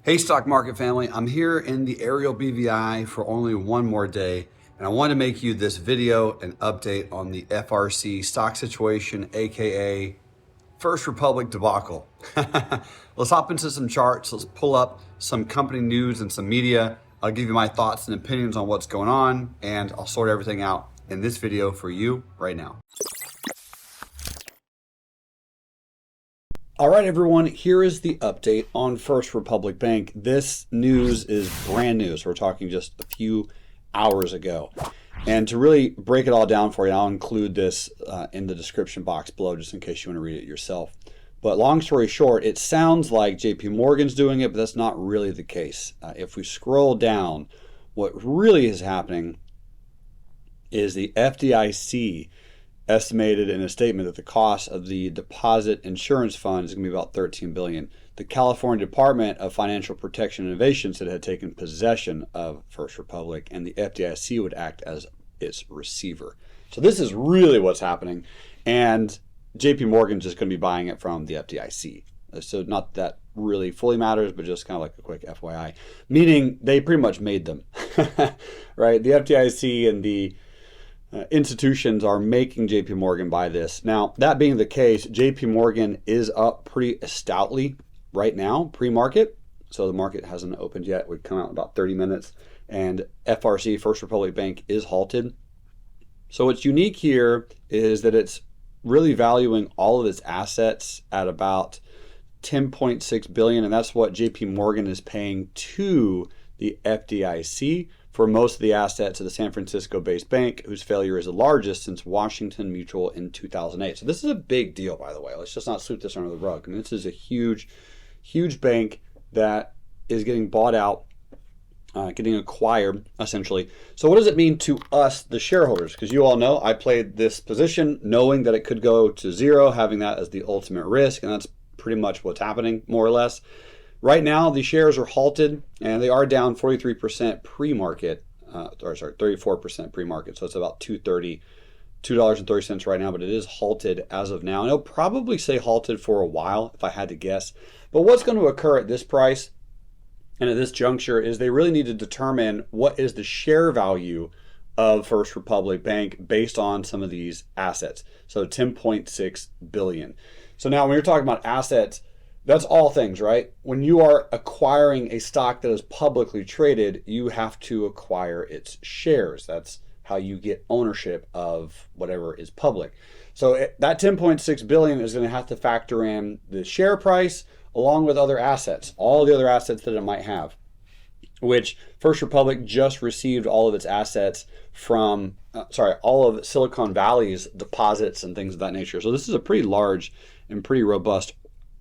Hey stock market family, I'm here in the Ariel BVI for only one more day, and I want to make you this video and update on the FRC stock situation, aka First Republic debacle. Let's hop into some charts, let's pull up some company news and some media. I'll give you my thoughts and opinions on what's going on, and I'll sort everything out in this video for you right now. All right, everyone, here is the update on First Republic Bank. This news is brand new, so we're talking just a few hours ago. And to really break it all down for you, I'll include this in the description box below just in case you want to read it yourself. But long story short, it sounds like JP Morgan's doing it, but that's not really the case. If we scroll down, what really is happening is the FDIC estimated in a statement that the cost of the deposit insurance fund is going to be about $13 billion. The California Department of Financial Protection and Innovation said it had taken possession of First Republic, and the FDIC would act as its receiver. So this is really what's happening, and JP Morgan's just going to be buying it from the FDIC. So not that really fully matters, but just kind of like a quick FYI, meaning they pretty much made them, right? The FDIC and the institutions are making JP Morgan buy this. Now, that being the case, JP Morgan is up pretty stoutly right now, pre-market. So the market hasn't opened yet. It would come out in about 30 minutes. And FRC, First Republic Bank, is halted. So what's unique here is that it's really valuing all of its assets at about $10.6 billion. And that's what JP Morgan is paying to the FDIC for most of the assets of the San Francisco-based bank, whose failure is the largest since Washington Mutual in 2008. So this is a big deal, by the way. Let's just not sweep this under the rug. I mean, this is a huge, huge bank that is getting bought out, getting acquired, essentially. So what does it mean to us, the shareholders? Because you all know I played this position knowing that it could go to zero, having that as the ultimate risk, and that's pretty much what's happening, more or less. Right now, the shares are halted, and they are down 43% pre-market, 34% pre-market. So it's about $2.30 right now, but it is halted as of now. And it'll probably stay halted for a while, if I had to guess. But what's going to occur at this price and at this juncture is they really need to determine what is the share value of First Republic Bank based on some of these assets. So $10.6 billion. So now when you're talking about assets, that's all things, right? When you are acquiring a stock that is publicly traded, you have to acquire its shares. That's how you get ownership of whatever is public. So that $10.6 billion is going to have to factor in the share price along with other assets, all the other assets that it might have, which First Republic just received all of its assets from, all of Silicon Valley's deposits and things of that nature. So this is a pretty large and pretty robust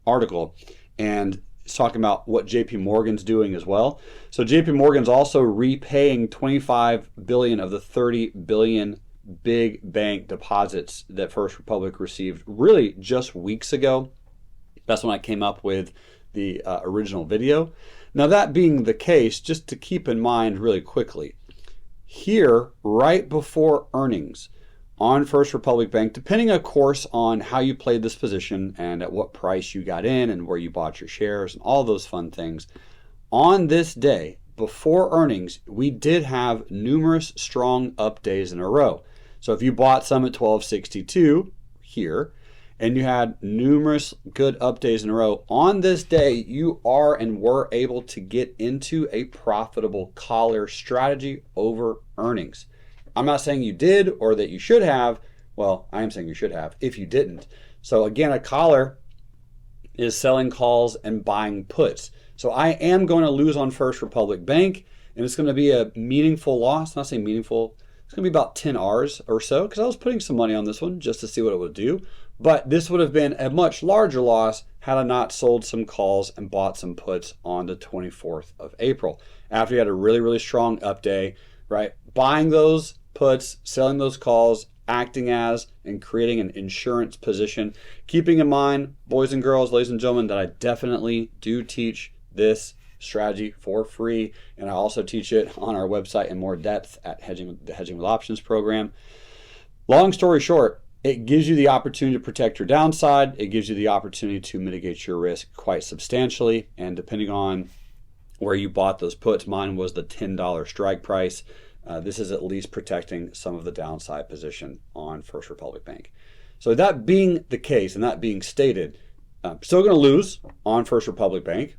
article, and it's talking about what JP Morgan's doing as well. So JP Morgan's also repaying $25 billion of the $30 billion big bank deposits that First Republic received really just weeks ago. That's when I came up with the original video. Now, that being the case, just to keep in mind really quickly, here right before earnings on First Republic Bank, depending of course on how you played this position and at what price you got in and where you bought your shares and all those fun things, on this day before earnings, we did have numerous strong up days in a row. So if you bought some at 1262 here and you had numerous good up days in a row, on this day you are and were able to get into a profitable collar strategy over earnings. I'm not saying you did or that you should have. Well, I am saying you should have if you didn't. So again, a collar is selling calls and buying puts. So I am going to lose on First Republic Bank, and it's going to be a meaningful loss. I'm not saying meaningful. It's going to be about 10 Rs or so because I was putting some money on this one just to see what it would do. But this would have been a much larger loss had I not sold some calls and bought some puts on the 24th of April. After you had a really, really strong up day, right? Buying those puts, selling those calls, acting as and creating an insurance position. Keeping in mind, boys and girls, ladies and gentlemen, that I definitely do teach this strategy for free, and I also teach it on our website in more depth at the Hedging with Options program. Long story short, it gives you the opportunity to protect your downside. It gives you the opportunity to mitigate your risk quite substantially, and depending on where you bought those puts. Mine was the $10 strike price. This is at least protecting some of the downside position on First Republic Bank. So that being the case and that being stated, I'm still going to lose on First Republic Bank.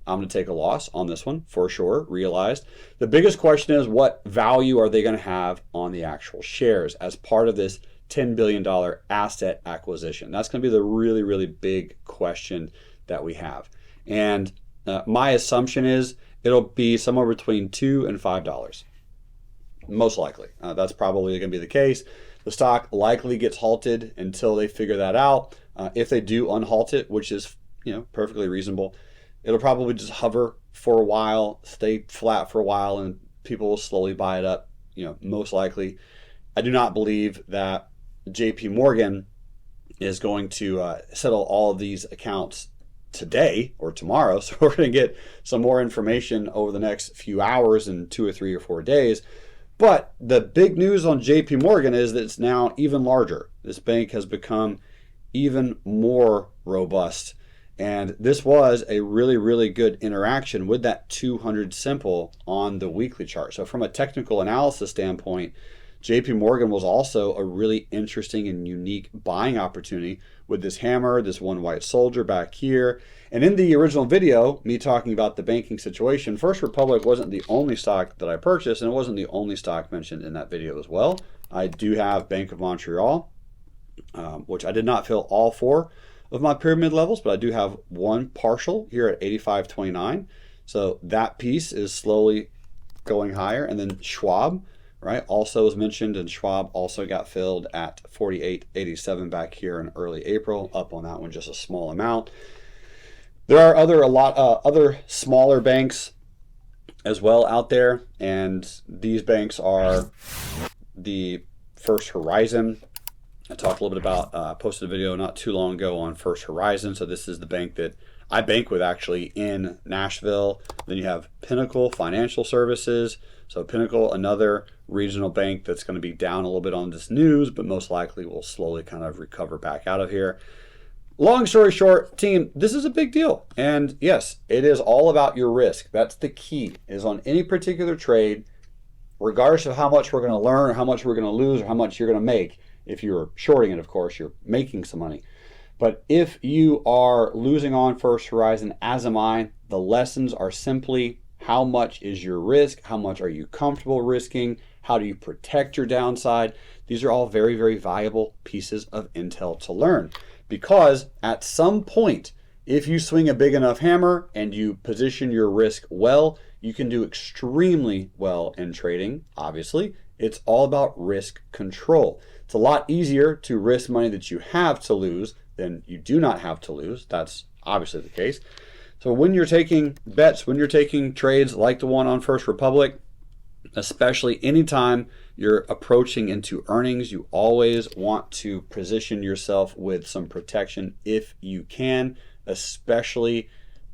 I'm going to take a loss on this one for sure, realized. The biggest question is, what value are they going to have on the actual shares as part of this $10 billion asset acquisition? That's going to be the really, really big question that we have. And my assumption is it'll be somewhere between $2 and $5. Most likely. That's probably going to be the case. The stock likely gets halted until they figure that out. If they do unhalt it, which is perfectly reasonable, it'll probably just hover for a while, stay flat for a while, and people will slowly buy it up, most likely. I do not believe that JP Morgan is going to settle all of these accounts today or tomorrow. So we're going to get some more information over the next few hours and 2 or 3 or 4 days. But the big news on JP Morgan is that it's now even larger. This bank has become even more robust. And this was a really, really good interaction with that 200 simple on the weekly chart. So from a technical analysis standpoint, JP Morgan was also a really interesting and unique buying opportunity with this hammer, this one white soldier back here. And in the original video, me talking about the banking situation, First Republic wasn't the only stock that I purchased, and it wasn't the only stock mentioned in that video as well. I do have Bank of Montreal, which I did not fill all 4 of my pyramid levels, but I do have one partial here at 85.29. So that piece is slowly going higher. And then Schwab, right, also was mentioned, and Schwab also got filled at 48.87 back here in early April. Up on that one, just a small amount. There are other smaller banks as well out there, and these banks are the First Horizon. I talked a little bit about, posted a video not too long ago on First Horizon. So this is the bank that I bank with actually in Nashville. Then you have Pinnacle Financial Services. So Pinnacle, another regional bank that's going to be down a little bit on this news, but most likely will slowly kind of recover back out of here. Long story short, team, this is a big deal. And yes, it is all about your risk. That's the key, is on any particular trade, regardless of how much we're going to learn or how much we're going to lose or how much you're going to make. If you're shorting it, of course, you're making some money. But if you are losing on First Horizon, as am I, the lessons are simply, how much is your risk? How much are you comfortable risking? How do you protect your downside? These are all very, very valuable pieces of intel to learn. Because at some point, if you swing a big enough hammer and you position your risk well, you can do extremely well in trading, obviously. It's all about risk control. It's a lot easier to risk money that you have to lose than you do not have to lose. That's obviously the case. So when you're taking bets, when you're taking trades like the one on First Republic, especially anytime you're approaching into earnings, you always want to position yourself with some protection if you can, especially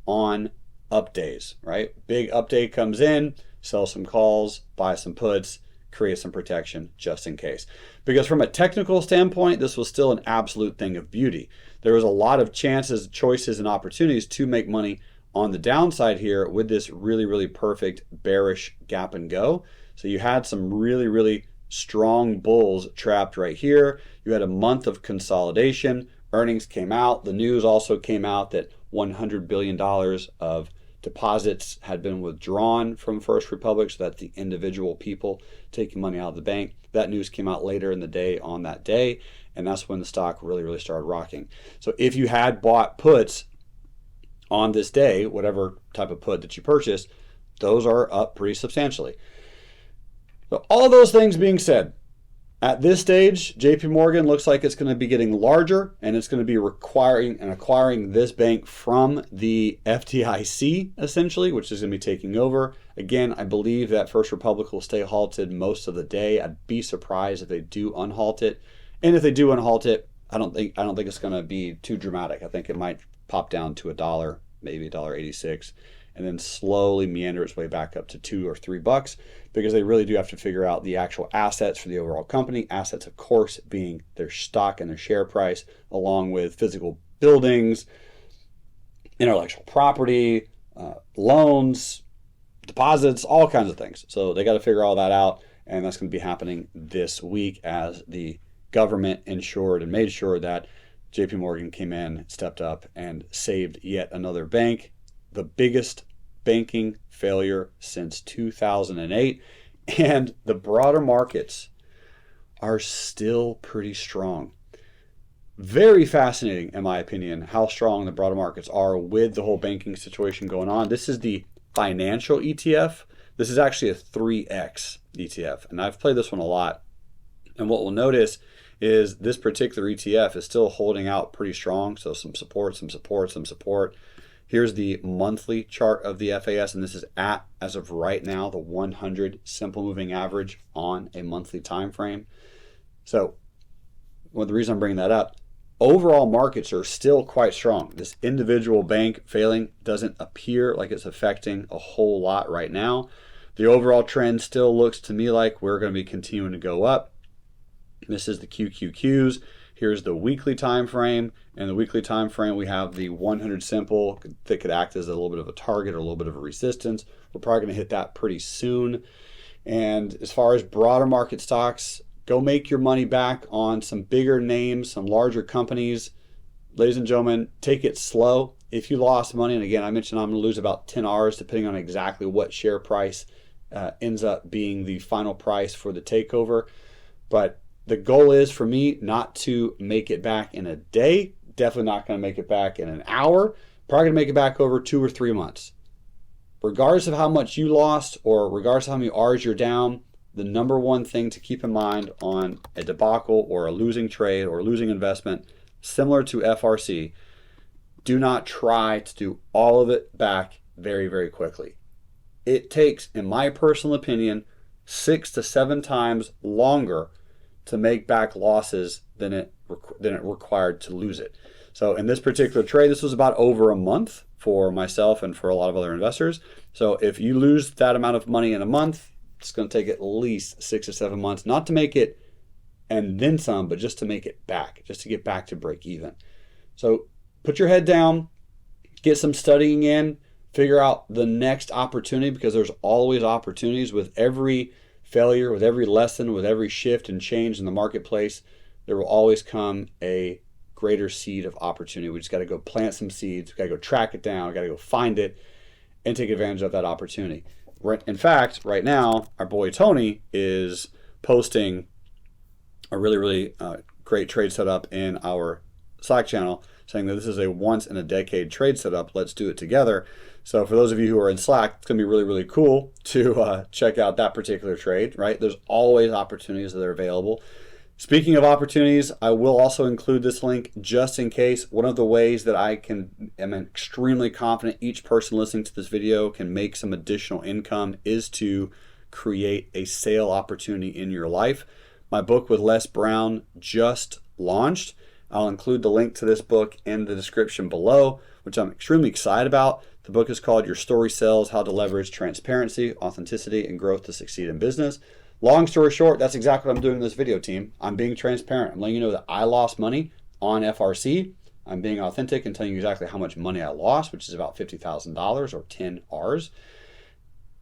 on up days, right? Big up day comes in, sell some calls, buy some puts, create some protection just in case. Because from a technical standpoint, this was still an absolute thing of beauty. There was a lot of chances, choices, and opportunities to make money on the downside here with this really, really perfect bearish gap and go. So you had some really, really strong bulls trapped right here. You had a month of consolidation. Earnings came out. The news also came out that $100 billion of deposits had been withdrawn from First Republic, so that's the individual people taking money out of the bank. That news came out later in the day on that day, and that's when the stock really, really started rocking. So if you had bought puts on this day, whatever type of put that you purchased, those are up pretty substantially. So all those things being said, at this stage, JP Morgan looks like it's going to be getting larger, and it's going to be acquiring this bank from the FDIC, essentially, which is going to be taking over. Again, I believe that First Republic will stay halted most of the day. I'd be surprised if they do unhalt it. And if they do unhalt it, I don't think it's going to be too dramatic. I think it might pop down to $1, maybe $1.86, and then slowly meander its way back up to $2 or $3, because they really do have to figure out the actual assets for the overall company. Assets, of course, being their stock and their share price, along with physical buildings, intellectual property, loans, deposits, all kinds of things. So they got to figure all that out, and that's going to be happening this week as the government ensured and made sure that JP Morgan came in, stepped up, and saved yet another bank, the biggest banking failure since 2008. And the broader markets are still pretty strong. Very fascinating, in my opinion, how strong the broader markets are with the whole banking situation going on. This is the financial ETF. This is actually a 3X ETF, and I've played this one a lot. And what we'll notice is this particular ETF is still holding out pretty strong. So some support, some support, some support. Here's the monthly chart of the FAS, and this is at, as of right now, the 100 simple moving average on a monthly time frame. So the reason I'm bringing that up, overall markets are still quite strong. This individual bank failing doesn't appear like it's affecting a whole lot right now. The overall trend still looks to me like we're going to be continuing to go up. This is the QQQs. Here's the weekly time frame. And the weekly time frame, we have the 100 simple that could act as a little bit of a target or a little bit of a resistance. We're probably going to hit that pretty soon. And as far as broader market stocks, go make your money back on some bigger names, some larger companies. Ladies and gentlemen, take it slow. If you lost money, and again, I mentioned I'm going to lose about 10 Rs depending on exactly what share price ends up being the final price for the takeover. But the goal is for me not to make it back in a day. Definitely not going to make it back in an hour. Probably going to make it back over 2 or 3 months. Regardless of how much you lost or regardless of how many Rs you're down, the number one thing to keep in mind on a debacle or a losing trade or losing investment, similar to FRC, do not try to do all of it back very, very quickly. It takes, in my personal opinion, 6 to 7 times longer to make back losses than it required to lose it. So in this particular trade, this was about over a month for myself and for a lot of other investors. So if you lose that amount of money in a month, it's going to take at least 6 or 7 months, not to make it and then some, but just to make it back, just to get back to break even. So put your head down, get some studying in, figure out the next opportunity, because there's always opportunities with every failure, with every lesson, with every shift and change in the marketplace. There will always come a greater seed of opportunity. We just got to go plant some seeds. We got to go track it down. We got to go find it and take advantage of that opportunity. In fact, right now, our boy Tony is posting a really, really great trade setup in our Slack channel, saying that this is a once-in-a-decade trade setup. Let's do it together. So for those of you who are in Slack, it's going to be really, really cool to check out that particular trade, right? There's always opportunities that are available. Speaking of opportunities, I will also include this link just in case. One of the ways that am extremely confident each person listening to this video can make some additional income is to create a sale opportunity in your life. My book with Les Brown just launched. I'll include the link to this book in the description below, which I'm extremely excited about. The book is called Your Story Sells: How to Leverage Transparency, Authenticity, and Growth to Succeed in Business. Long story short, that's exactly what I'm doing in this video, team. I'm being transparent. I'm letting you know that I lost money on FRC. I'm being authentic and telling you exactly how much money I lost, which is about $50,000 or 10 Rs.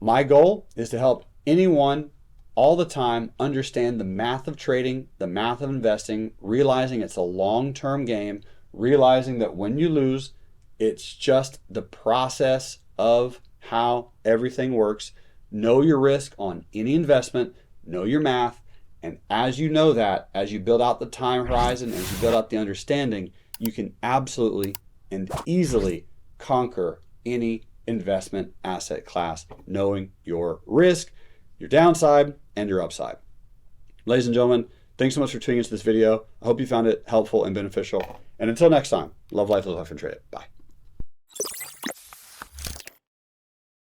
My goal is to help anyone all the time understand the math of trading, the math of investing, realizing it's a long-term game, realizing that when you lose, it's just the process of how everything works. Know your risk on any investment, know your math, and as you know that, as you build out the time horizon, as you build out the understanding, you can absolutely and easily conquer any investment asset class, knowing your risk, your downside, and your upside. Ladies and gentlemen, thanks so much for tuning into this video. I hope you found it helpful and beneficial. And until next time, love life, and trade it. Bye.